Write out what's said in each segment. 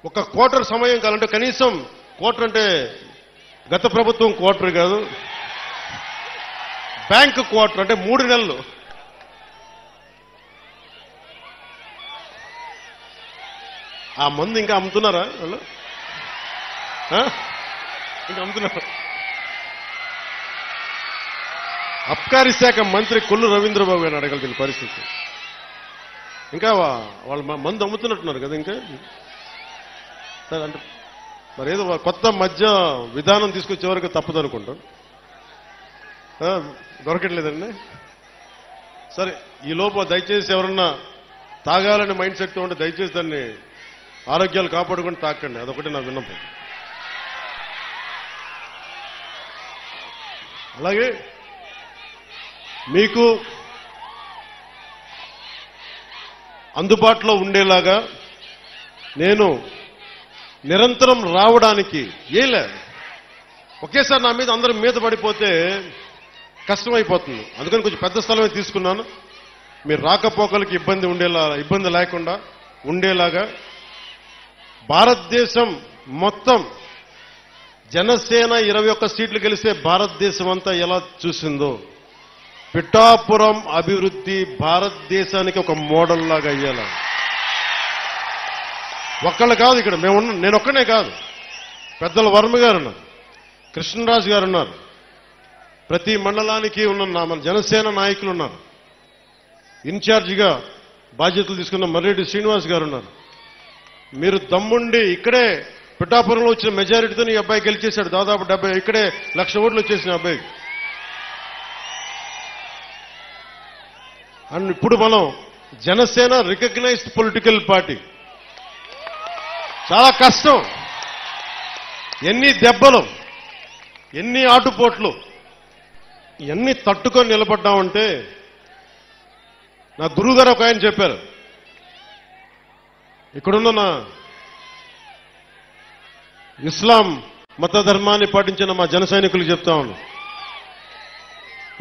ఒక క్వార్టర్ సమయం కావాలంటే కనీసం క్వార్టర్ అంటే గత ప్రభుత్వం క్వార్టర్ కాదు, బ్యాంక్ క్వార్టర్ అంటే 3 నెలలు. ఆ మందు ఇంకా అమ్ముతున్నారా వాళ్ళు? ఇంకా అమ్ముతున్నారు. అబ్కారీ శాఖ మంత్రి కొల్లు రవీంద్రబాబు గారిని అడగలిగిన పరిస్థితి. ఇంకా వాళ్ళు మందు అమ్ముతున్నట్టున్నారు కదా. ఇంకా అంటే మరి ఏదో కొత్త మధ్య విధానం తీసుకొచ్చే వరకు తప్పదు అనుకుంటాం. దొరకట్లేదండి. సరే, ఈ లోపు దయచేసి ఎవరన్నా తాగాలని మైండ్ సెట్ ఉంటే దయచేసి దాన్ని ఆరోగ్యాలు కాపాడుకుని తాకండి. అదొకటి నా విన్నపం. అలాగే మీకు అందుబాటులో ఉండేలాగా నేను నిరంతరం రావడానికి ఒకేసారి నా మీద అందరం మీద పడిపోతే కష్టమైపోతుంది. అందుకని కొంచెం పెద్ద స్థలమే తీసుకున్నాను. మీరు రాకపోకలకి ఇబ్బంది లేకుండా ఉండేలాగా భారతదేశం మొత్తం జనసేన 21 సీట్లు గెలిస్తే భారతదేశం అంతా ఎలా చూసిందో పిఠాపురం అభివృద్ధి భారతదేశానికి ఒక మోడల్ లాగా అయ్యేలా. ఒక్కళ్ళు కాదు, ఇక్కడ నేను ఒక్కనే కాదు, పెద్దల వర్మ గారు ఉన్నారు, కృష్ణరాజు గారు ఉన్నారు, ప్రతి మండలానికి ఉన్న మన జనసేన నాయకులు ఉన్నారు, ఇన్ఛార్జిగా బాధ్యతలు తీసుకున్న మర్రెడ్డి శ్రీనివాస్ గారు ఉన్నారు. మీరు దమ్ముండి ఇక్కడే పిఠాపురంలో వచ్చిన మెజారిటీతో ఈ అబ్బాయి గెలిచేశాడు. దాదాపు 70 ఇక్కడే 1,00,000 ఓట్లు వచ్చేసిన అబ్బాయి. అండ్ ఇప్పుడు మనం జనసేన రికగ్నైజ్డ్ పొలిటికల్ పార్టీ. చాలా కష్టం, ఎన్ని దెబ్బలు, ఎన్ని ఆటుపోట్లు, ఇవన్నీ తట్టుకొని నిలబడ్డామంటే నా గురువు గారు ఒక ఆయన చెప్పారు. ఇక్కడున్న నా ఇస్లాం మత ధర్మాన్ని పాటించిన మా జన సైనికులు చెప్తా ఉన్నాను,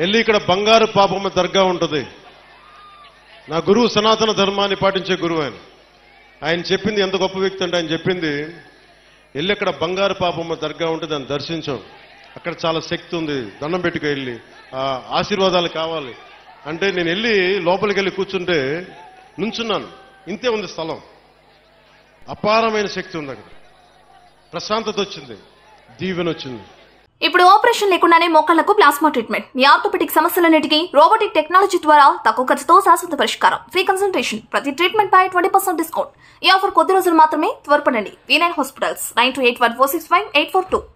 వెళ్ళి ఇక్కడ బంగారు పాపమ్మ దర్గా ఉంటుంది. నా గురువు సనాతన ధర్మాన్ని పాటించే గురువు ఆయన చెప్పింది ఎంత గొప్ప వ్యక్తి అంటే, ఆయన చెప్పింది వెళ్ళి అక్కడ బంగారు పాపమ్మ దర్గా ఉంటే దాన్ని దర్శించాం, అక్కడ చాలా శక్తి ఉంది, దండం పెట్టుకు వెళ్ళి ఆశీర్వాదాలు కావాలి అంటే నేను వెళ్ళి లోపలికి వెళ్ళి కూర్చుంటే నుంచున్నాను. ఇంతే ఉంది స్థలం, అపారమైన శక్తి ఉంది అక్కడ, ప్రశాంతత వచ్చింది, దీవెన వచ్చింది. ఇప్పుడు ఆపరేషన్ లేకుండానే మోకాళ్లకు ప్లాస్మా ట్రీట్మెంట్. మీ ఆర్థోపెటిక్ సమస్యలన్నిటికీ రోబోటిక్ టెక్నాలజీ ద్వారా తక్కువ ఖర్చుతో శాశ్వత పరిష్కారం. ఫ్రీ కన్సల్టేషన్, ప్రతి ట్రీట్మెంట్ పై 20% డిస్కౌంట్. ఈ ఆఫర్ కొద్ది రోజులు మాత్రమే. త్వరపడండి. V9 hospitals 9281465842.